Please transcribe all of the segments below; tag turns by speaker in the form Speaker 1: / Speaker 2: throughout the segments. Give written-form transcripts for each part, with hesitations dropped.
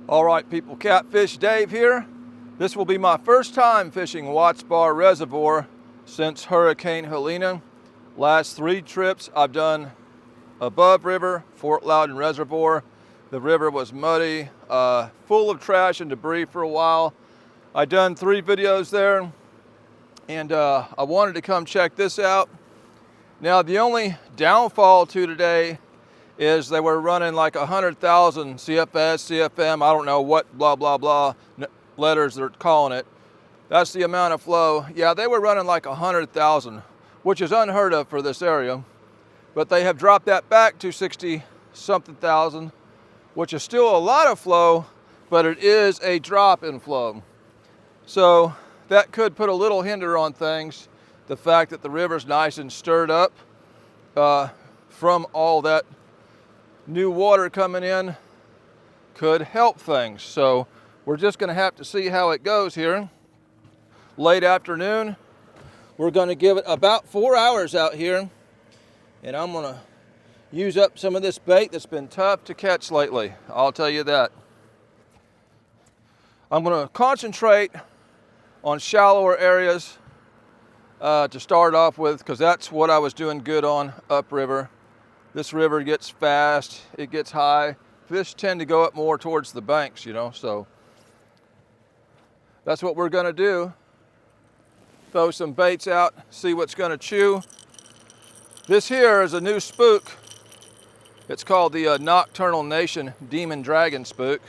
Speaker 1: All right, people, Catfish Dave here. This will be my first time fishing Watts Bar Reservoir since Hurricane Helene. Last 3 trips I've done above river, Fort Loudon Reservoir. The river was muddy, full of trash and debris for a while. I done 3 videos there, and I wanted to come check this out. Now, the only downfall to today is they were running like 100,000 CFS, CFM, I don't know what blah, blah, blah letters they're calling it. That's the amount of flow. Yeah, they were running like 100,000, which is unheard of for this area. But they have dropped that back to 60-something thousand, which is still a lot of flow, but it is a drop in flow. So that could put a little hinder on things. The fact that the river's nice and stirred up from all that new water coming in could help things. So we're just going to have to see how it goes here. Late afternoon, we're going to give it about 4 hours out here, and I'm going to use up some of this bait that's been tough to catch lately. I'll tell you that. I'm going to concentrate on shallower areas to start off with, because that's what I was doing good on upriver. This river gets fast, it gets high. Fish tend to go up more towards the banks, you know, so that's what we're gonna do. Throw some baits out, see what's gonna chew. This here is a new spook. It's called the Nocturnal Nation Demon Dragon Spook.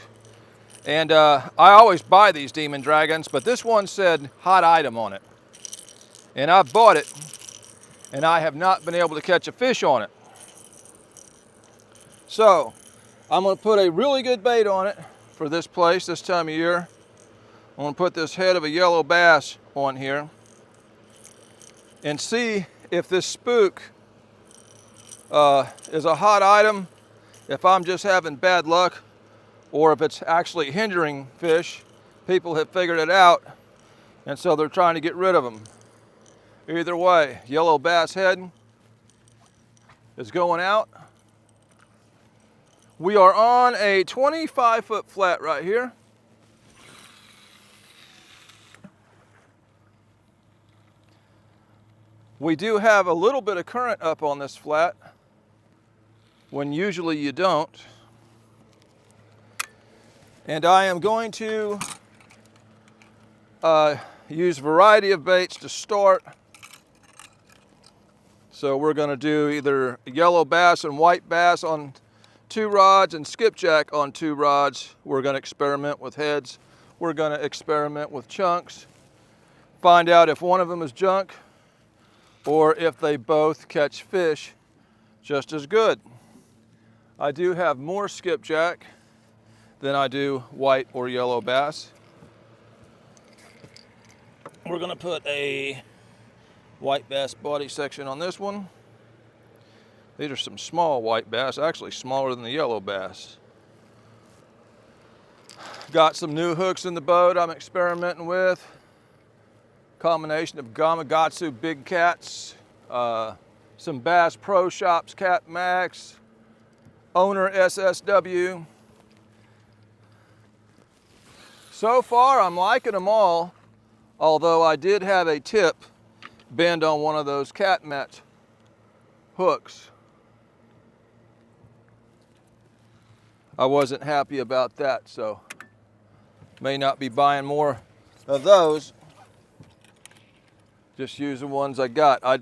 Speaker 1: And I always buy these Demon Dragons, but this one said hot item on it. And I bought it, and I have not been able to catch a fish on it. So I'm going to put a really good bait on it for this place this time of year. I'm going to put this head of a yellow bass on here and see if this spook is a hot item, if I'm just having bad luck, or if it's actually hindering fish. People have figured it out, and so they're trying to get rid of them. Either way, yellow bass head is going out. We are on a 25-foot flat right here. We do have a little bit of current up on this flat, when usually you don't. And I am going to use a variety of baits to start. So we're going to do either yellow bass and white bass on 2 rods and skipjack on 2 rods. We're going to experiment with heads. We're going to experiment with chunks. Find out if one of them is junk or if they both catch fish just as good. I do have more skipjack than I do white or yellow bass. We're going to put a white bass body section on this one. These are some small white bass, actually smaller than the yellow bass. Got some new hooks in the boat I'm experimenting with. Combination of Gamakatsu Big Cats, some Bass Pro Shops Cat Max, Owner SSW. So far, I'm liking them all, although I did have a tip bend on one of those cat mat hooks. I wasn't happy about that, so may not be buying more of those. Just use the ones I got. I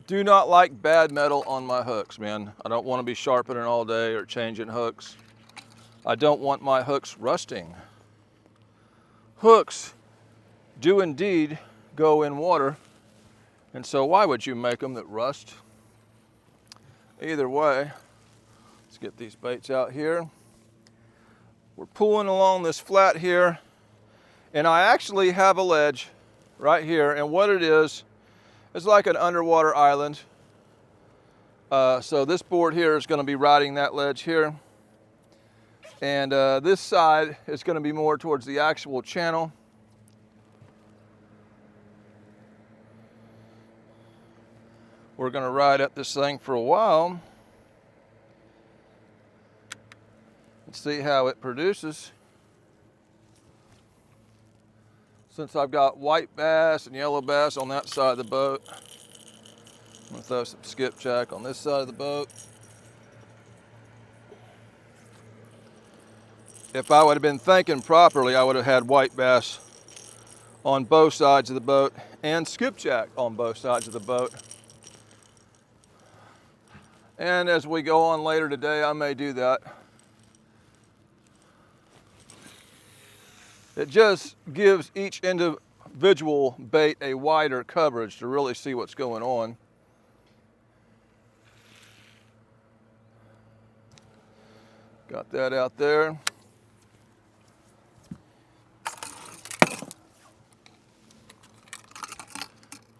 Speaker 1: do not like bad metal on my hooks, man. I don't want to be sharpening all day or changing hooks. I don't want my hooks rusting. Hooks do indeed go in water, and so why would you make them that rust? Either way, let's get these baits out here. We're pulling along this flat here, and I actually have a ledge right here, and what it is like an underwater island. So this board here is going to be riding that ledge here, and this side is going to be more towards the actual channel. We're going to ride up this thing for a while and see how it produces. Since I've got white bass and yellow bass on that side of the boat, I'm gonna throw some skipjack on this side of the boat. If I would have been thinking properly, I would have had white bass on both sides of the boat and skipjack on both sides of the boat. And as we go on later today, I may do that. It just gives each individual bait a wider coverage to really see what's going on. Got that out there.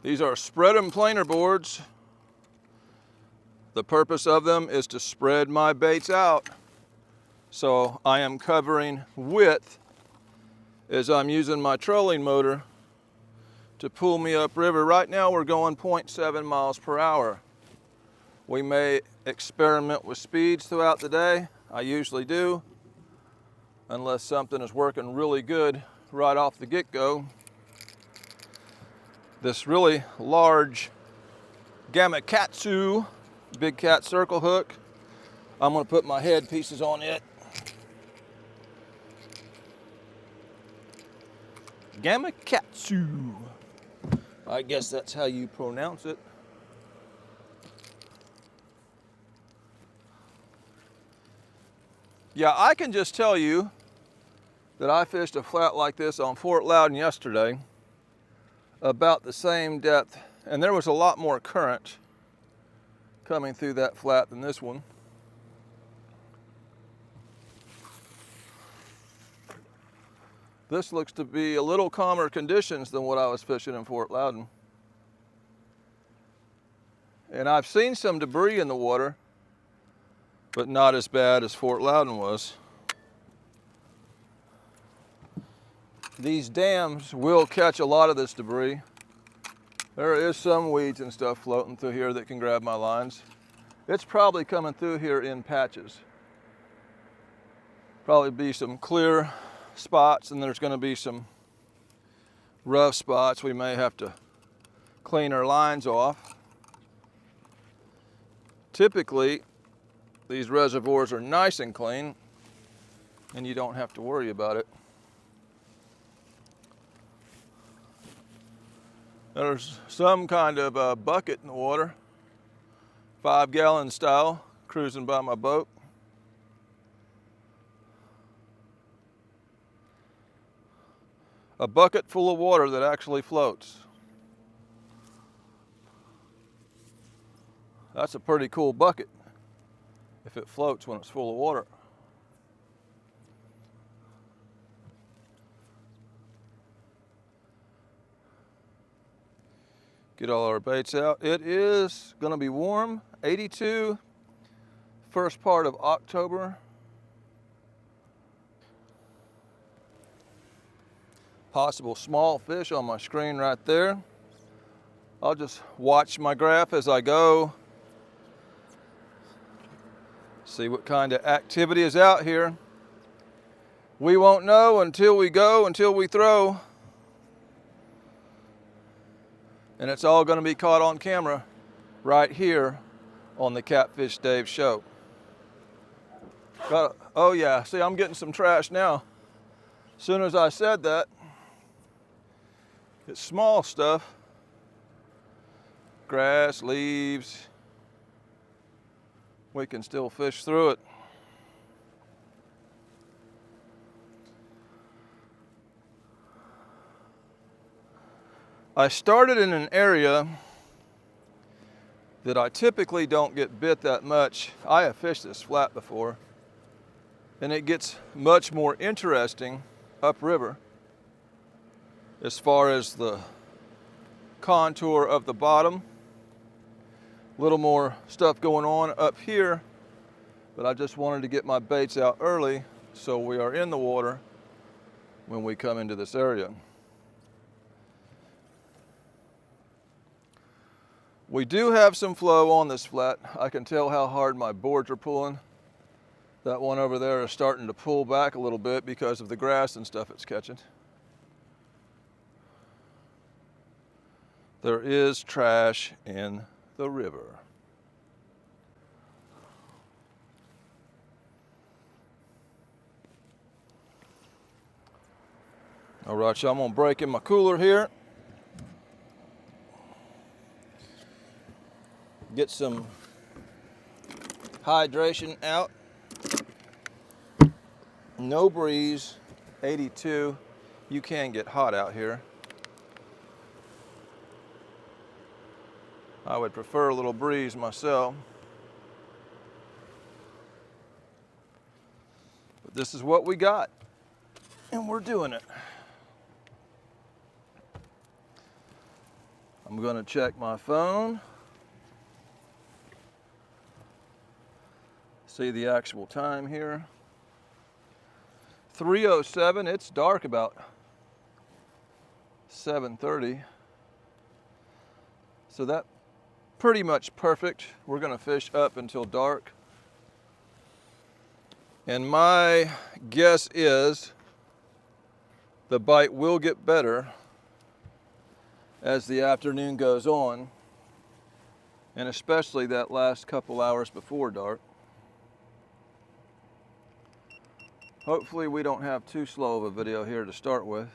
Speaker 1: These are spread and planer boards. The purpose of them is to spread my baits out. So I am covering width as I'm using my trolling motor to pull me upriver. Right now we're going 0.7 miles per hour. We may experiment with speeds throughout the day. I usually do, unless something is working really good right off the get-go. This really large Gamakatsu big cat circle hook, I'm going to put my head pieces on it. Gamakatsu. I guess that's how you pronounce it. Yeah, I can just tell you that I fished a flat like this on Fort Loudon yesterday, about the same depth, and there was a lot more current coming through that flat than this one. This looks to be a little calmer conditions than what I was fishing in Fort Loudon. And I've seen some debris in the water, but not as bad as Fort Loudon was. These dams will catch a lot of this debris. There is some weeds and stuff floating through here that can grab my lines. It's probably coming through here in patches. Probably be some clear spots, and there's going to be some rough spots. We may have to clean our lines off. Typically, these reservoirs are nice and clean, and you don't have to worry about it. There's some kind of a bucket in the water, 5-gallon style, cruising by my boat. A bucket full of water that actually floats. That's a pretty cool bucket if it floats when it's full of water. Get all our baits out. It is going to be warm, 82, first part of October. Possible small fish on my screen right there. I'll just watch my graph as I go. See what kind of activity is out here. We won't know until we go, until we throw. And it's all going to be caught on camera right here on the Catfish Dave show. Oh yeah, see, I'm getting some trash now. As soon as I said that, it's small stuff. Grass, leaves. We can still fish through it. I started in an area that I typically don't get bit that much. I have fished this flat before, and it gets much more interesting upriver as far as the contour of the bottom. A little more stuff going on up here, but I just wanted to get my baits out early so we are in the water when we come into this area. We do have some flow on this flat. I can tell how hard my boards are pulling. That one over there is starting to pull back a little bit because of the grass and stuff it's catching. There is trash in the river. All right, y'all, I'm gonna break in my cooler here. Get some hydration out. No breeze, 82. You can get hot out here. I would prefer a little breeze myself. But this is what we got, and we're doing it. I'm gonna check my phone. See the actual time here. 3:07, it's dark about 7:30. So that pretty much perfect. We're gonna fish up until dark. And my guess is the bite will get better as the afternoon goes on, and especially that last couple hours before dark. Hopefully we don't have too slow of a video here to start with.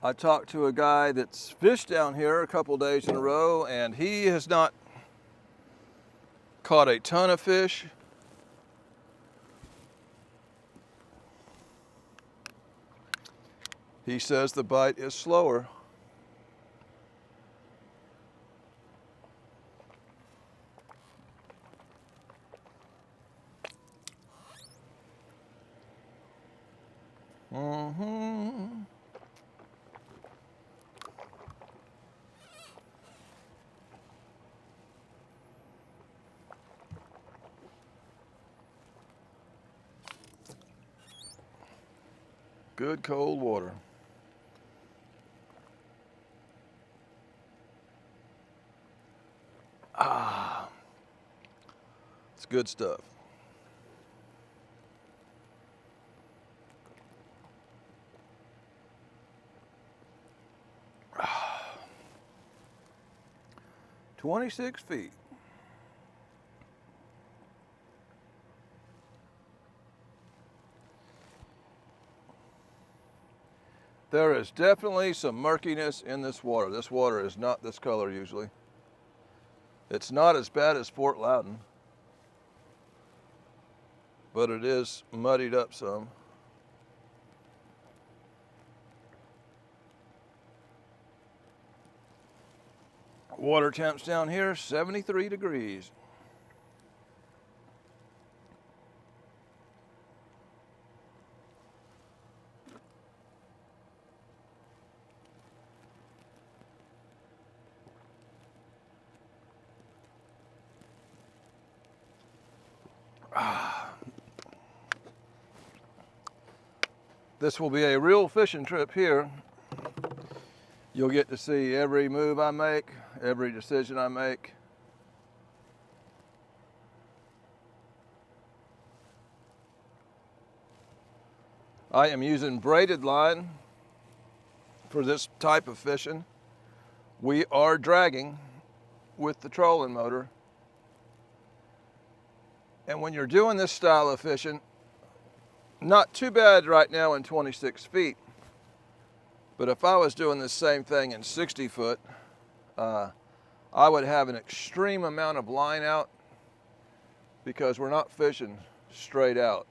Speaker 1: I talked to a guy that's fished down here a couple days in a row, and he has not caught a ton of fish. He says the bite is slower. Good cold water. It's good stuff. Ah. 26 feet. There is definitely some murkiness in this water. This water is not this color usually. It's not as bad as Fort Loudon, but it is muddied up some. Water temps down here, 73 degrees. This will be a real fishing trip here. You'll get to see every move I make, every decision I make. I am using braided line for this type of fishing. We are dragging with the trolling motor. And when you're doing this style of fishing, not too bad right now in 26 feet, but if I was doing the same thing in 60 foot, I would have an extreme amount of line out because we're not fishing straight out.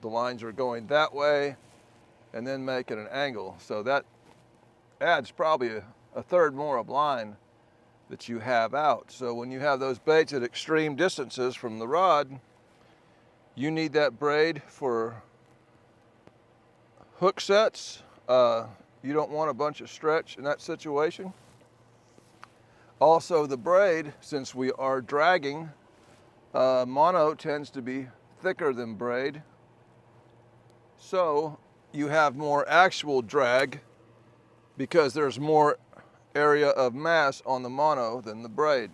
Speaker 1: The lines are going that way and then making an angle. So that adds probably a third more of line that you have out. So when you have those baits at extreme distances from the rod, you need that braid for hook sets. You don't want a bunch of stretch in that situation. Also the braid, since we are dragging, mono tends to be thicker than braid. So you have more actual drag because there's more area of mass on the mono than the braid.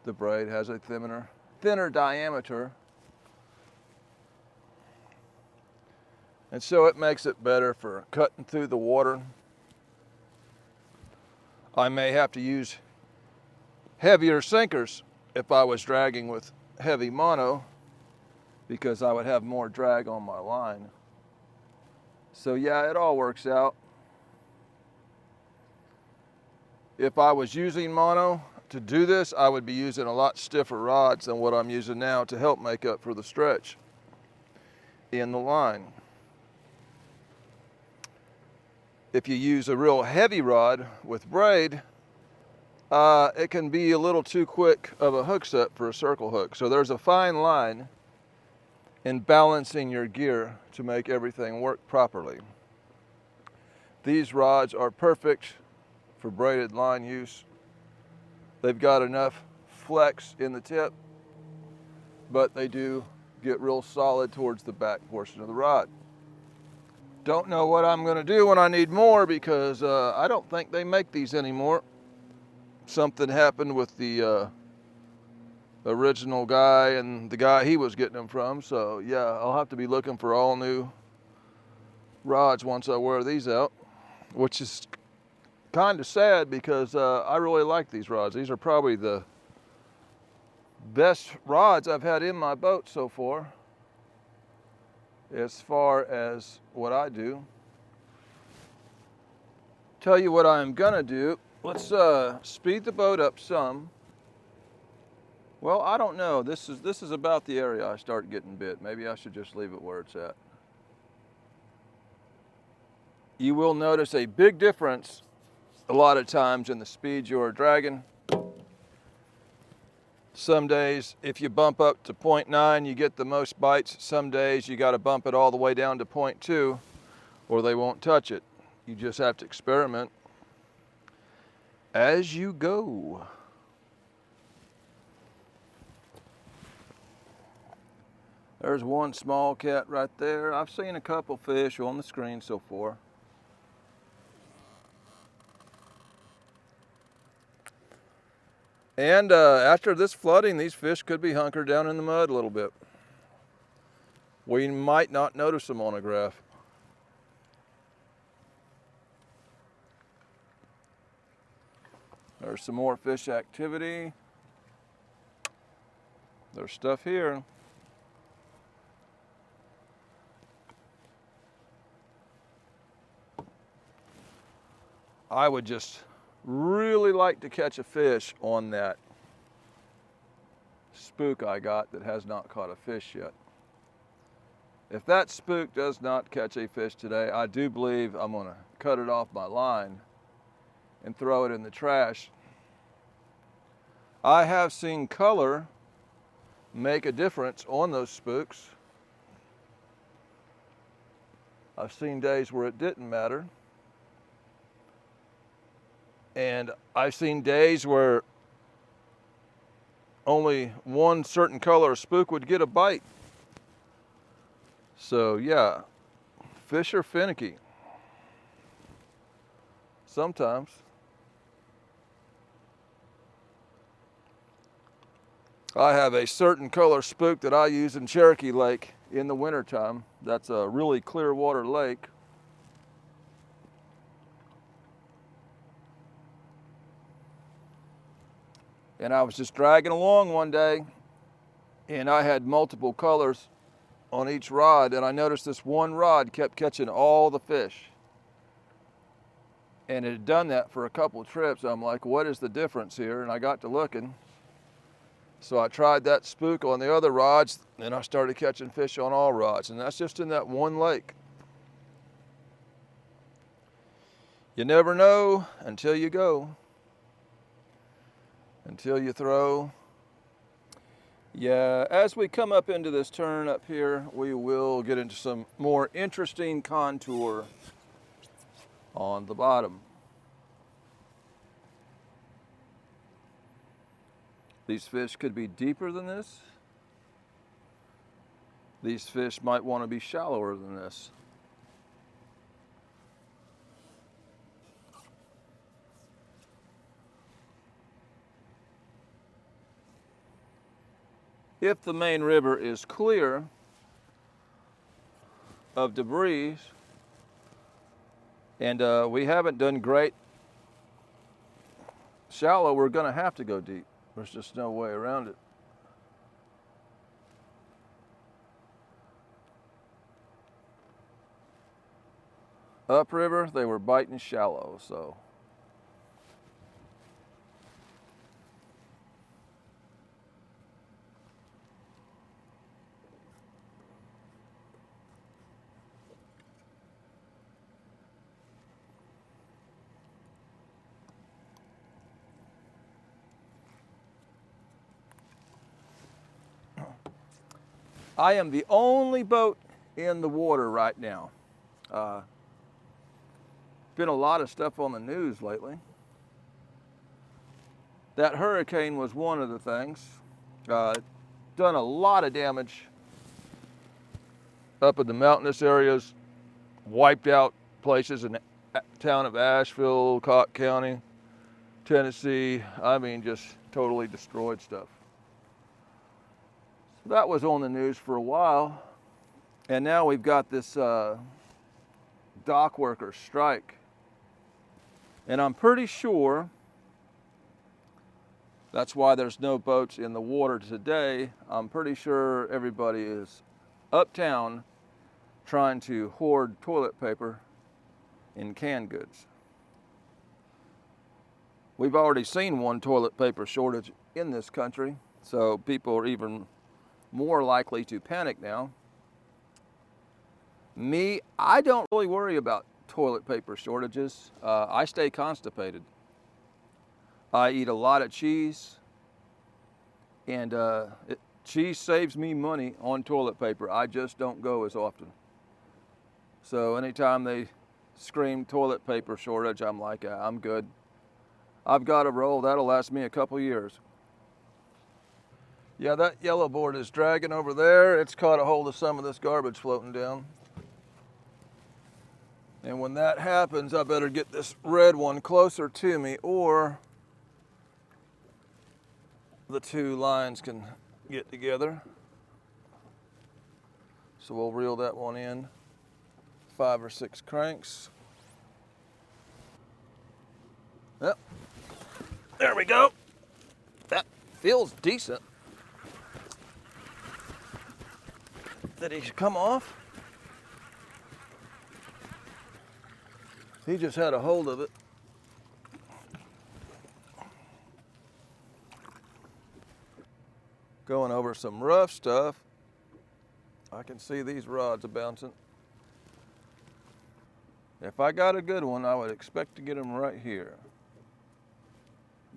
Speaker 1: The braid has a thinner diameter. And so it makes it better for cutting through the water. I may have to use heavier sinkers if I was dragging with heavy mono, because I would have more drag on my line. So yeah, it all works out. If I was using mono to do this, I would be using a lot stiffer rods than what I'm using now to help make up for the stretch in the line. If you use a real heavy rod with braid, it can be a little too quick of a hook set for a circle hook. So there's a fine line in balancing your gear to make everything work properly. These rods are perfect for braided line use. They've got enough flex in the tip, but they do get real solid towards the back portion of the rod. Don't know what I'm going to do when I need more, because I don't think they make these anymore. Something happened with the original guy and the guy he was getting them from. So yeah, I'll have to be looking for all new rods once I wear these out, which is kind of sad because I really like these rods. These are probably the best rods I've had in my boat so far, as far as what I do. Tell you what I'm gonna do. Let's speed the boat up some. Well, I don't know. This is about the area I start getting bit. Maybe I should just leave it where it's at. You will notice a big difference a lot of times in the speed you're dragging. Some days, if you bump up to 0.9, you get the most bites. Some days you got to bump it all the way down to 0.2 or they won't touch it. You just have to experiment as you go. There's one small cat right there. I've seen a couple fish on the screen so far. And after this flooding, these fish could be hunkered down in the mud a little bit. We might not notice them on a graph. There's some more fish activity. There's stuff here. I would just really like to catch a fish on that spook I got that has not caught a fish yet. If that spook does not catch a fish today, I do believe I'm going to cut it off my line and throw it in the trash. I have seen color make a difference on those spooks. I've seen days where it didn't matter. And I've seen days where only one certain color of spook would get a bite. So yeah, fish are finicky. Sometimes. I have a certain color spook that I use in Cherokee Lake in the wintertime. That's a really clear water lake. And I was just dragging along one day, and I had multiple colors on each rod, and I noticed this one rod kept catching all the fish. And it had done that for a couple of trips. I'm like, what is the difference here? And I got to looking. So I tried that spook on the other rods, and I started catching fish on all rods. And that's just in that one lake. You never know until you go. Until you throw. Yeah, as we come up into this turn up here, we will get into some more interesting contour on the bottom. These fish could be deeper than this. These fish might want to be shallower than this. If the main river is clear, of debris, and we haven't done great. Shallow, we're going to have to go deep. There's just no way around it. Upriver, they were biting shallow, so. I am the only boat in the water right now. Been a lot of stuff on the news lately. That hurricane was one of the things. Done a lot of damage up in the mountainous areas, wiped out places in the town of Asheville, Cotton County, Tennessee. I mean, just totally destroyed stuff. So that was on the news for a while. And now we've got this dock workers strike. And I'm pretty sure that's why there's no boats in the water today. I'm pretty sure everybody is uptown trying to hoard toilet paper and canned goods. We've already seen one toilet paper shortage in this country, so people are even more likely to panic now. Me, I don't really worry about toilet paper shortages. I stay constipated. I eat a lot of cheese, and cheese saves me money on toilet paper. I just don't go as often. So anytime they scream toilet paper shortage, I'm like, I'm good. I've got a roll, that'll last me a couple years. Yeah, that yellow board is dragging over there. It's caught a hold of some of this garbage floating down. And when that happens, I better get this red one closer to me, or the two lines can get together. So we'll reel that one in, 5 or 6 cranks. Yep, there we go. That feels decent. Did he come off? He just had a hold of it. Going over some rough stuff. I can see these rods are bouncing. If I got a good one, I would expect to get them right here.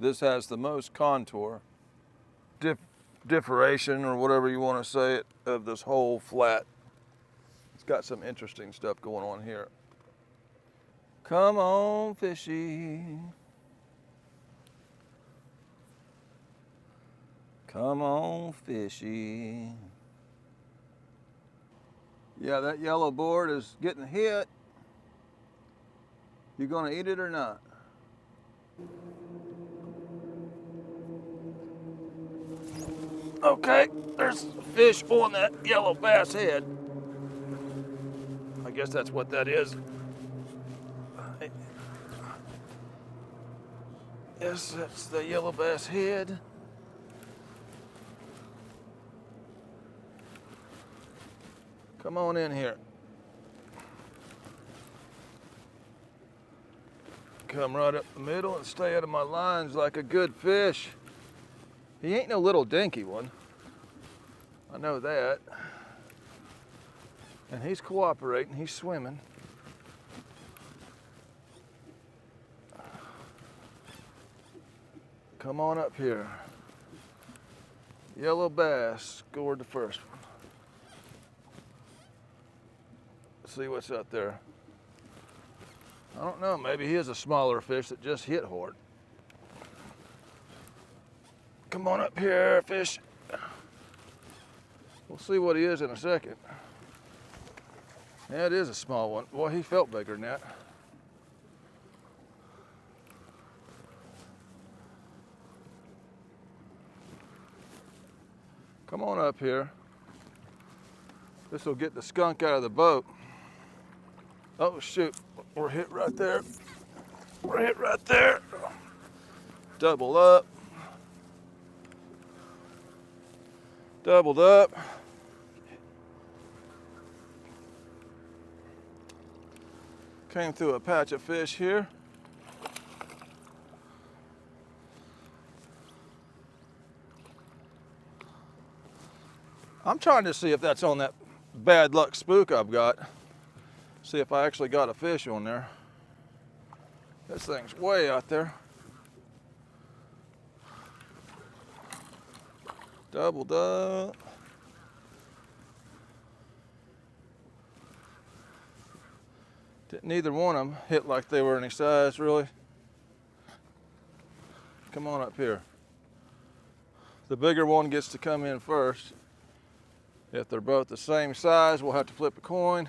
Speaker 1: This has the most contour, differentiation, or whatever you want to say it, of this whole flat. It's got some interesting stuff going on here. Come on, fishy. Come on, fishy. Yeah, that yellow board is getting hit. You gonna eat it or not? Okay, there's fish on that yellow bass head. I guess that's what that is. Yes, that's the yellow bass head. Come on in here. Come right up the middle and stay out of my lines like a good fish. He ain't no little dinky one. I know that. And he's cooperating, he's swimming. Come on up here. Yellow bass scored the first one. Let's see what's out there. I don't know, maybe he is a smaller fish that just hit hard. Come on up here, fish. We'll see what he is in a second. Yeah, it is a small one. Boy, he felt bigger than that. Come on up here. This will get the skunk out of the boat. Oh shoot, we're hit right there. We're hit right there. Double up. Doubled up. Came through a patch of fish here. I'm trying to see if that's on that bad luck spook I've got. See if I actually got a fish on there. This thing's way out there. Doubled up. Neither one of them hit like they were any size, really. Come on up here. The bigger one gets to come in first. If they're both the same size, we'll have to flip a coin.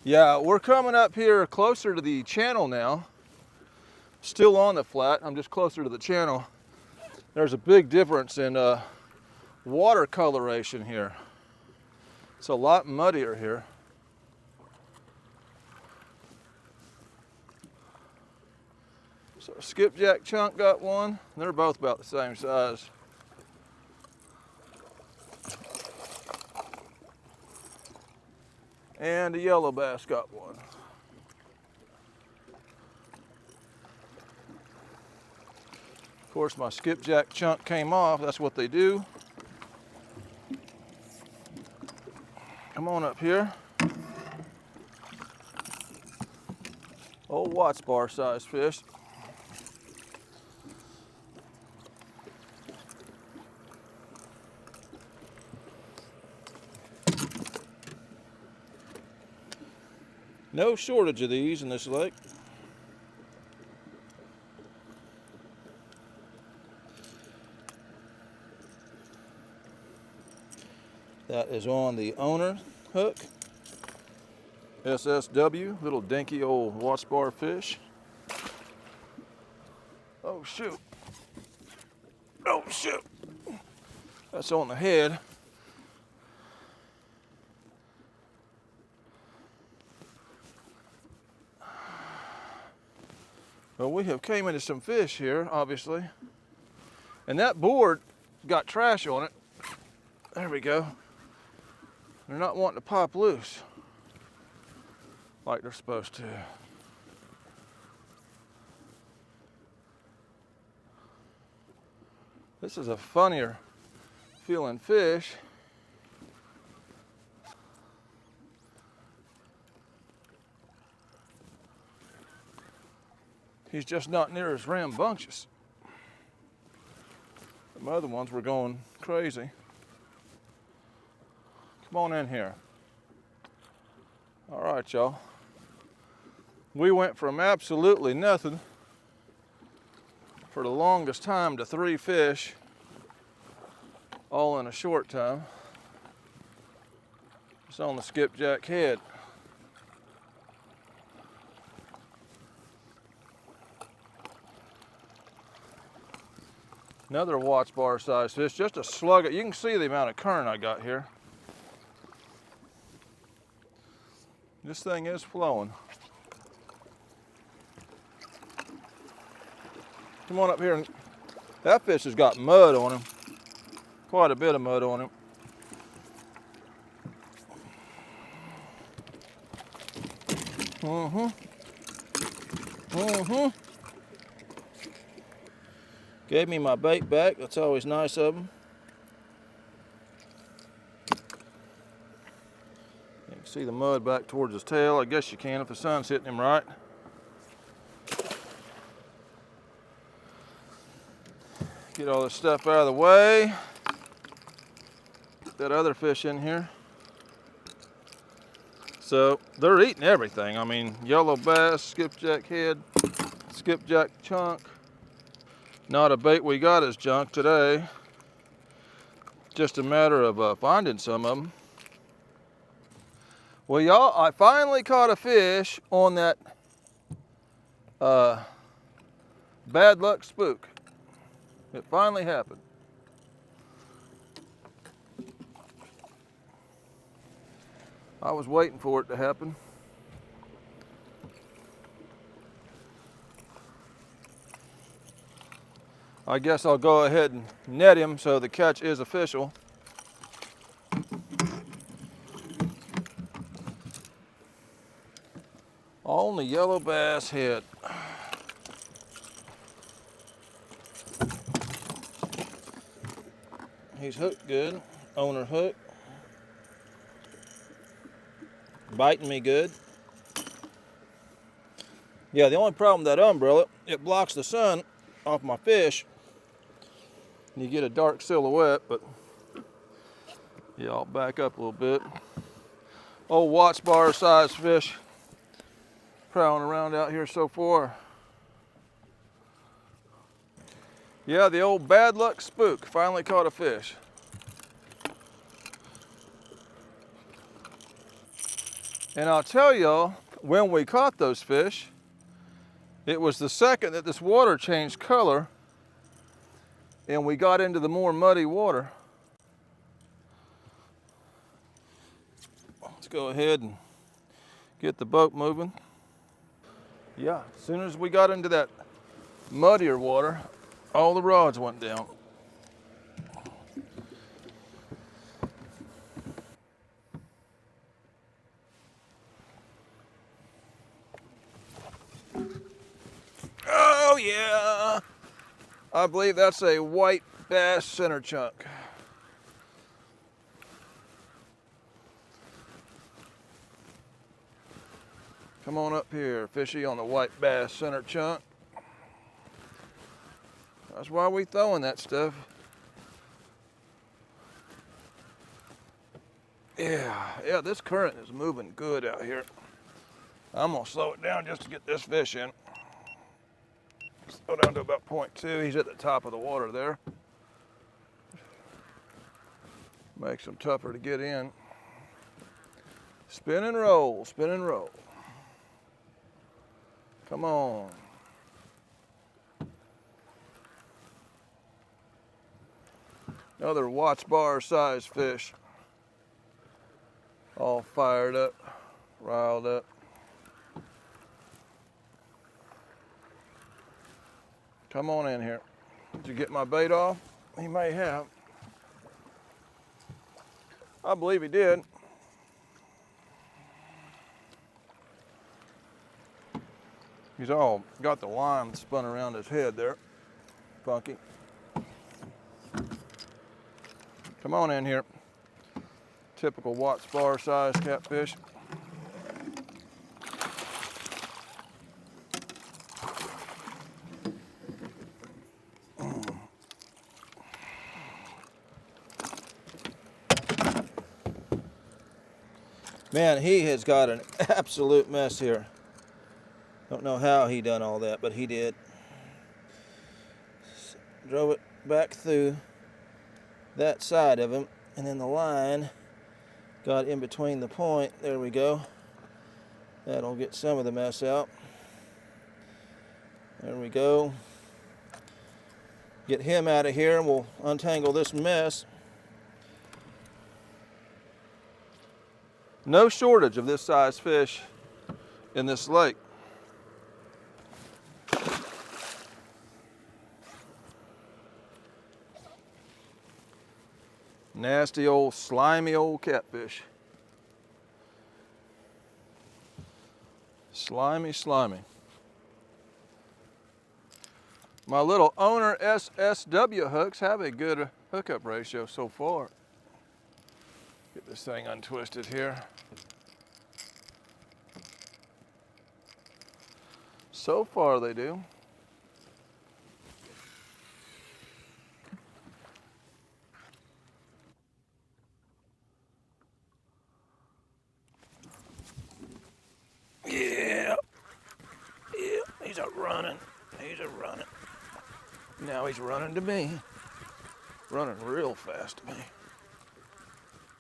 Speaker 1: Yeah, we're coming up here closer to the channel now. Still on the flat, I'm just closer to the channel. There's a big difference in water coloration here. It's a lot muddier here. So skipjack chunk got one. They're both about the same size. And a yellow bass got one. Of course, my skipjack chunk came off. That's what they do. Come on up here. Old Watts Bar size fish. No shortage of these in this lake. That is on the owner hook. SSW, little dinky old Watts Bar fish. Oh shoot. Oh shoot. That's on the head. Well, we have came into some fish here, obviously. And that board got trash on it. There we go. They're not wanting to pop loose like they're supposed to. This is a funnier feeling fish. He's just not near as rambunctious. The other ones were going crazy. Come on in here. All right, y'all. We went from absolutely nothing for the longest time to 3 fish, all in a short time. It's on the skipjack head. Another Watts Bar size fish, just a slug. You can see the amount of current I got here. This thing is flowing. Come on up here. That fish has got mud on him. Quite a bit of mud on him. Gave me my bait back. That's always nice of them. You can see the mud back towards his tail. I guess you can if the sun's hitting him right. Get all this stuff out of the way. Get that other fish in here. So they're eating everything. I mean, yellow bass, skipjack head, skipjack chunk. Not a bait we got as junk today. Just a matter of finding some of them. Well, y'all, I finally caught a fish on that bad luck spook. It finally happened. I was waiting for it to happen. I guess I'll go ahead and net him so the catch is official. On the yellow bass head. He's hooked good, owner hook. Biting me good. Yeah, the only problem with that umbrella, it blocks the sun off my fish. You get a dark silhouette, but yeah, I'll back up a little bit. Old Watts Bar size fish prowling around out here so far. Yeah, the old bad luck spook finally caught a fish. And I'll tell y'all, when we caught those fish, it was the second that this water changed color and we got into the more muddy water. Let's go ahead and get the boat moving. Yeah, as soon as we got into that muddier water, all the rods went down. Oh yeah! I believe that's a white bass center chunk. Come on up here, fishy, on the white bass center chunk. That's why we throwing that stuff. Yeah, this current is moving good out here. I'm gonna slow it down just to get this fish in. Slow down to about 0.2. He's at the top of the water there. Makes him tougher to get in. Spin and roll, spin and roll. Come on. Another Watts Bar size fish. All fired up, riled up. Come on in here. Did you get my bait off? He may have. I believe he did. He's all got the line spun around his head there. Funky. Come on in here. Typical Watts Bar size catfish. Man, he has got an absolute mess here. Don't know how he done all that, but he did. Drove it back through that side of him, and then the line got in between the point. There we go. That'll get some of the mess out. There we go. Get him out of here and we'll untangle this mess. No shortage of this size fish in this lake. Nasty old, slimy old catfish. Slimy, slimy. My little owner SSW hooks have a good hookup ratio so far. Get this thing untwisted here. So far they do. Yeah, he's a running. He's a running. Now he's running to me. Running real fast to me.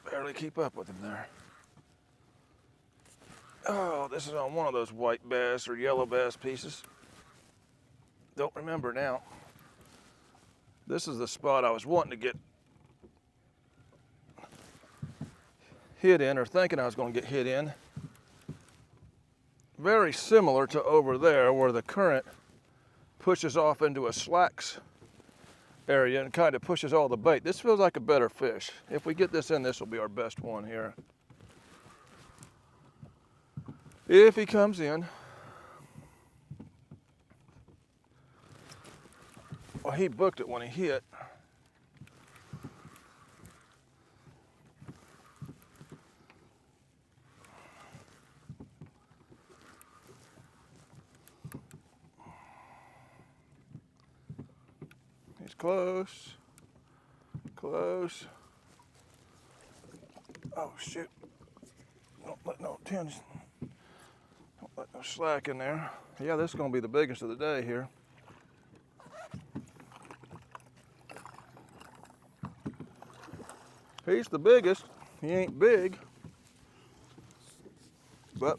Speaker 1: Barely keep up with him there. Oh, this is on one of those white bass or yellow bass pieces. Don't remember now. This is the spot I was wanting to get hit in, or thinking I was going to get hit in. Very similar to over there where the current pushes off into a slacks area and kind of pushes all the bait. This feels like a better fish. If we get this in, this will be our best one here. If he comes in. Well, he booked it when he hit. He's close. Close. Oh, shoot. Don't let no tension. Don't let no slack in there. Yeah, this is going to be the biggest of the day here. He's the biggest. He ain't big, but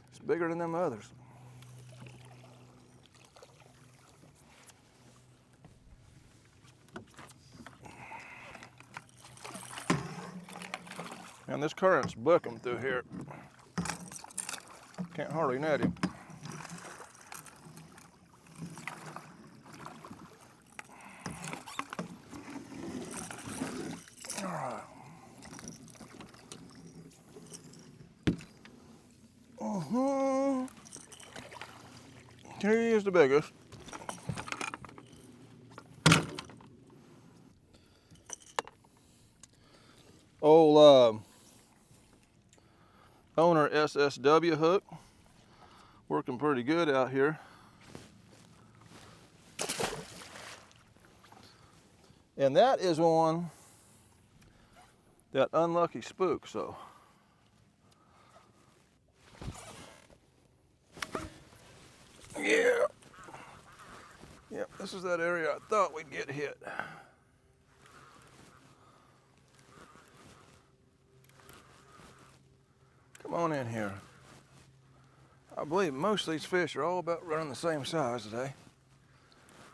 Speaker 1: it's bigger than them others. And this current's booking through here. Can't hardly net him. All right. He is the biggest. Old owner SSW hook, working pretty good out here. And that is on that unlucky spook, so. Yeah. Yep, this is that area I thought we'd get hit. Come on in here. I believe most of these fish are all about running the same size today.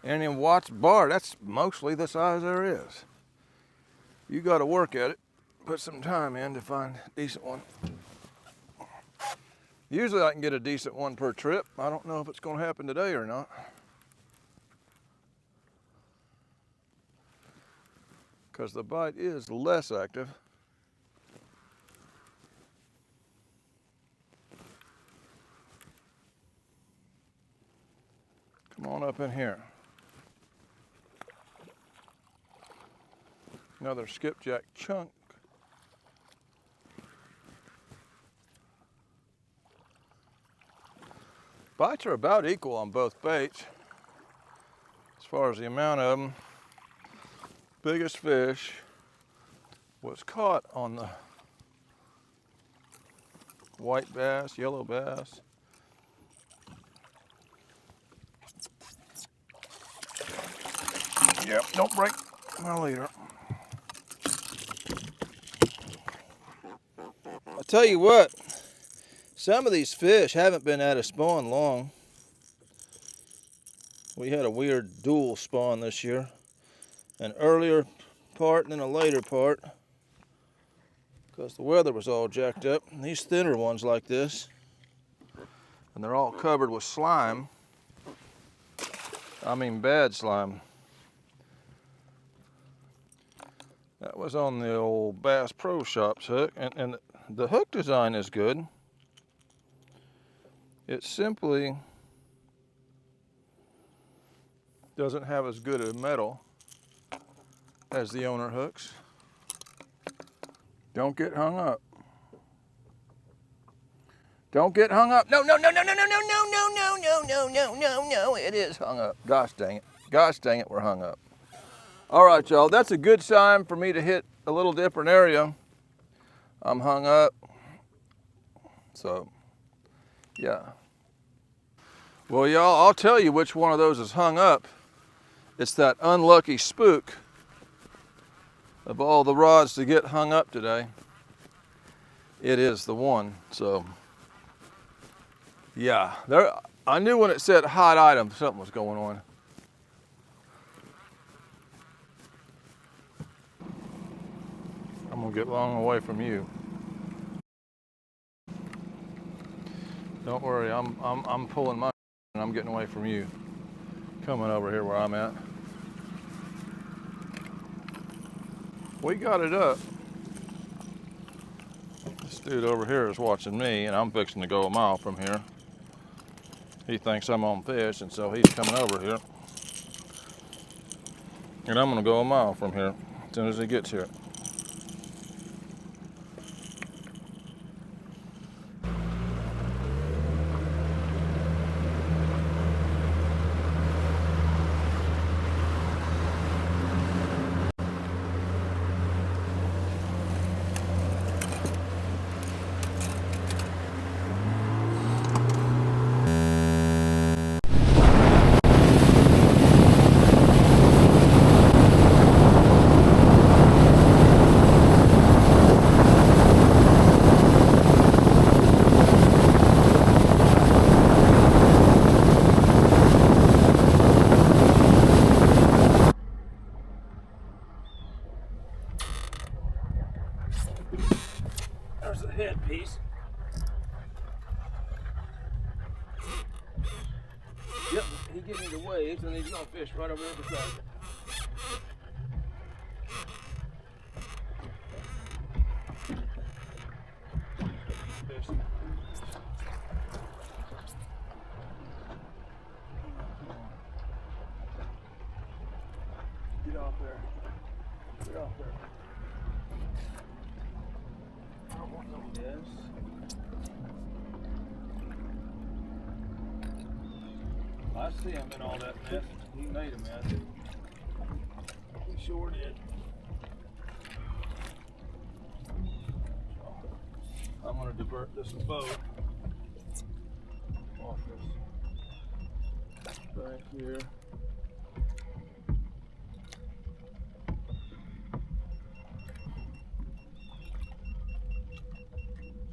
Speaker 1: And in Watts Bar, that's mostly the size there is. You got to work at it, put some time in to find a decent one. Usually I can get a decent one per trip. I don't know if it's going to happen today or not. Because the bite is less active. Come on up in here. Another skipjack chunk. Bites are about equal on both baits as far as the amount of them. Biggest fish was caught on the white bass, yellow bass. Yep, don't break my leader. I'll tell you what, some of these fish haven't been out of spawn long. We had a weird dual spawn this year. An earlier part and then a later part. Because the weather was all jacked up. And these thinner ones like this, and they're all covered with slime. I mean bad slime. That was on the old Bass Pro Shops hook, and the hook design is good. It simply doesn't have as good a metal as the owner hooks. Don't get hung up. Don't get hung up. No, no, no, no, no, no, no, no, no, no, no, no, no, no, no. It is hung up. Gosh dang it. Gosh dang it, we're hung up. All right, y'all, that's a good sign for me to hit a little different area. I'm hung up. So, yeah. Well, y'all, I'll tell you which one of those is hung up. It's that unlucky spook. Of all the rods to get hung up today, it is the one. So, yeah, I knew when it said hot item, something was going on. I'm gonna get long away from you. Don't worry, I'm pulling my and I'm getting away from you. Coming over here where I'm at. We got it up. This dude over here is watching me, and I'm fixing to go a mile from here. He thinks I'm on fish, and so he's coming over here. And I'm gonna go a mile from here as soon as he gets here. There's a headpiece. Yep, he gave me the waves, and he's gonna fish right over there beside it. Fish. Get off there. Get off there. I don't want no mess. I see him in all that mess. He made a mess. He sure did. I'm going to divert this boat off this right here.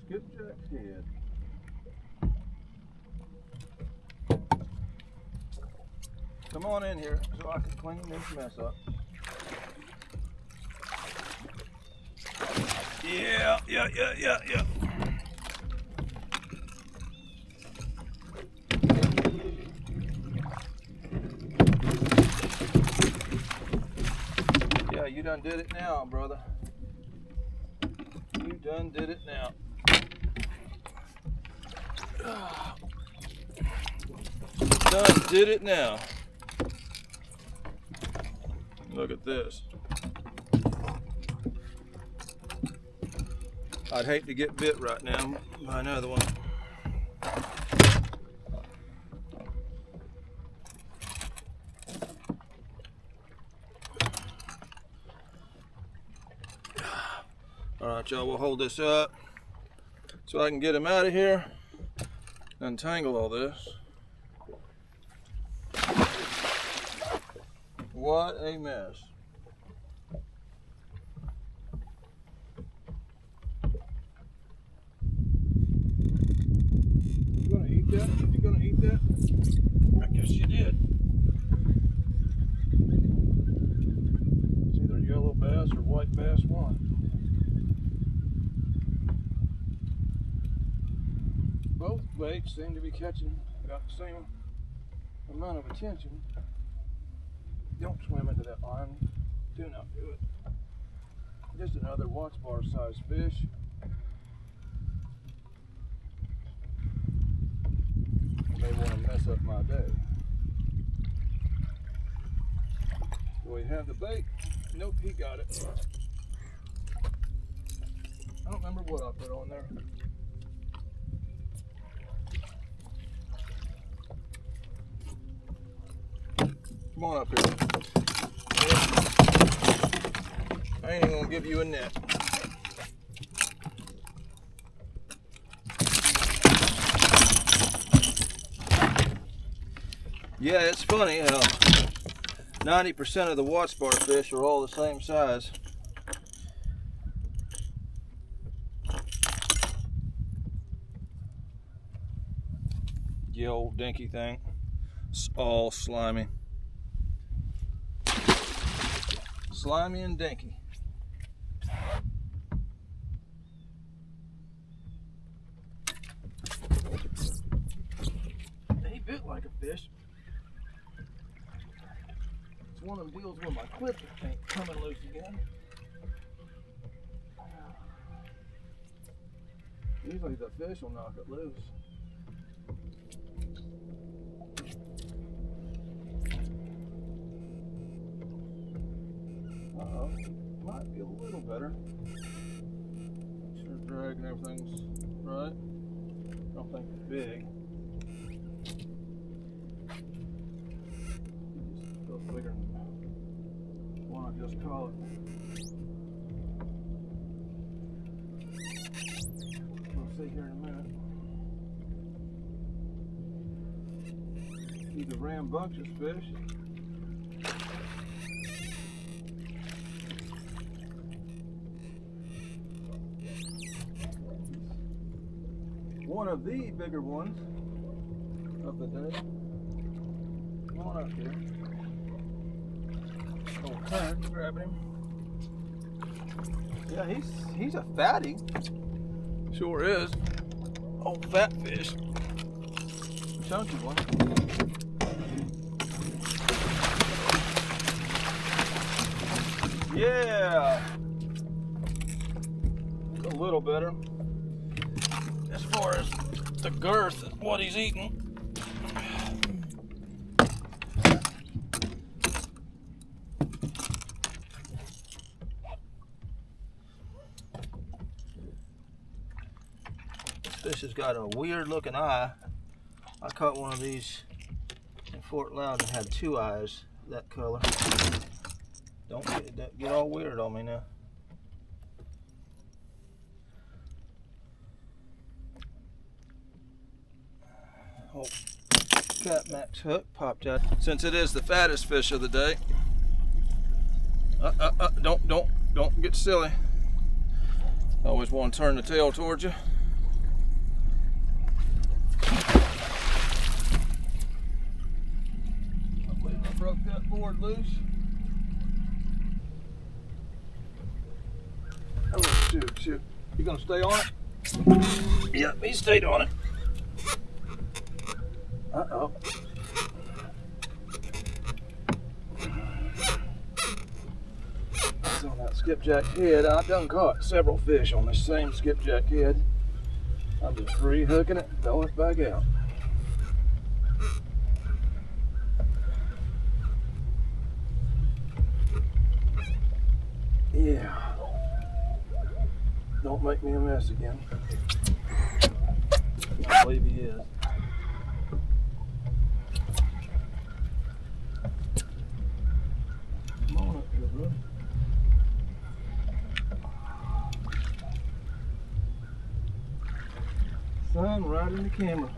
Speaker 1: Skipjack's head. Come on in here so I can clean this mess up. Yeah. Yeah, you done did it now, brother. You done did it now. Done did it now. Look at this. I'd hate to get bit right now by another one. All right, y'all, we'll hold this up so I can get him out of here, untangle all this. What a mess. You gonna eat that? You gonna eat that? I guess you did. It's either yellow bass or white bass one. Both baits seem to be catching about the same amount of attention. Don't swim into that line. Do not do it. Just another Watts Bar size fish. May want to mess up my day. Do we have the bait? Nope, he got it. I don't remember what I put on there. Come on up here. I ain't even gonna give you a net. Yeah, it's funny how 90% of the Watts Bar fish are all the same size. The old dinky thing. It's all slimy. Slimy and dinky. He bit like a fish. It's one of them deals where my clip ain't coming loose again. Usually the fish will knock it loose. Uh-oh, might be a little better. Make sure drag and everything's right. I don't think it's big. Just feels bigger than the one I just caught. We'll see here in a minute. He's a rambunctious fish. One of the bigger ones of the day. Come on up here. Oh, turn, grab him. Yeah, he's a fatty. Sure is. Oh, fat fish. Chunky one. Yeah. A little better. As far as the girth of what he's eating. This fish has got a weird looking eye. I caught one of these in Fort Loudon that had two eyes that color. Don't get all weird on me now. Oh, Catmax hook popped out. Since it is the fattest fish of the day. Don't get silly. I always want to turn the tail towards you. I believe I broke that board loose. Oh, shoot. You gonna stay on it? Yep, he stayed on it. Uh-oh. It's on that skipjack head. I've done caught several fish on the same skipjack head. I'm just re-hooking it, throw it back out. Yeah. Don't make me a mess again. I believe he is. Sun right in the camera.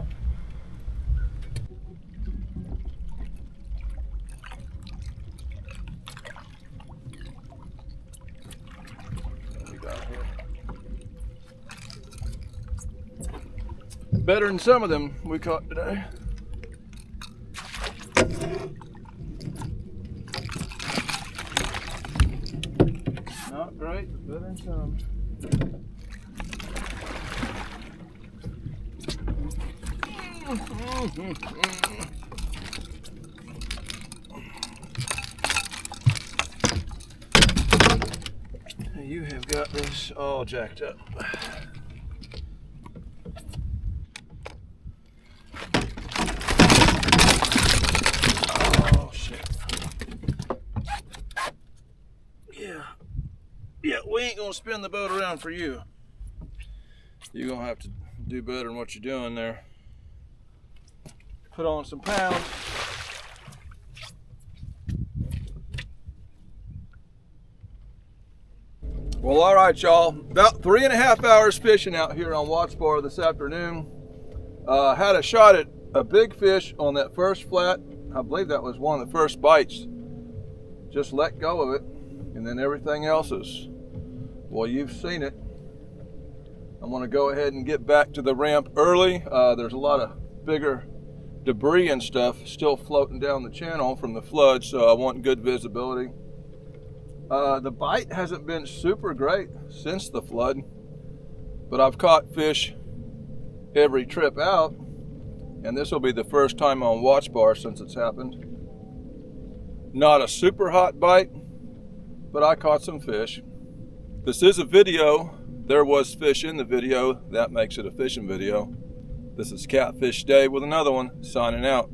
Speaker 1: What we got here? Better than some of them we caught today. Not great, but better than some. You have got this all jacked up. Oh shit. Yeah, we ain't gonna spin the boat around for you. You're gonna have to do better than what you're doing there. Put on some pounds. Well, all right, y'all. About 3.5 hours fishing out here on Watts Bar this afternoon. Had a shot at a big fish on that first flat. I believe that was one of the first bites. Just let go of it, and then everything else is, well, you've seen it. I'm gonna go ahead and get back to the ramp early. There's a lot of bigger debris and stuff still floating down the channel from the flood, so I want good visibility. The bite hasn't been super great since the flood, but I've caught fish every trip out, and this will be the first time on Watts Bar since it's happened. Not a super hot bite, but I caught some fish. This is a video, There was fish in the video. That makes it a fishing video. This is Catfish Dave with another one, signing out.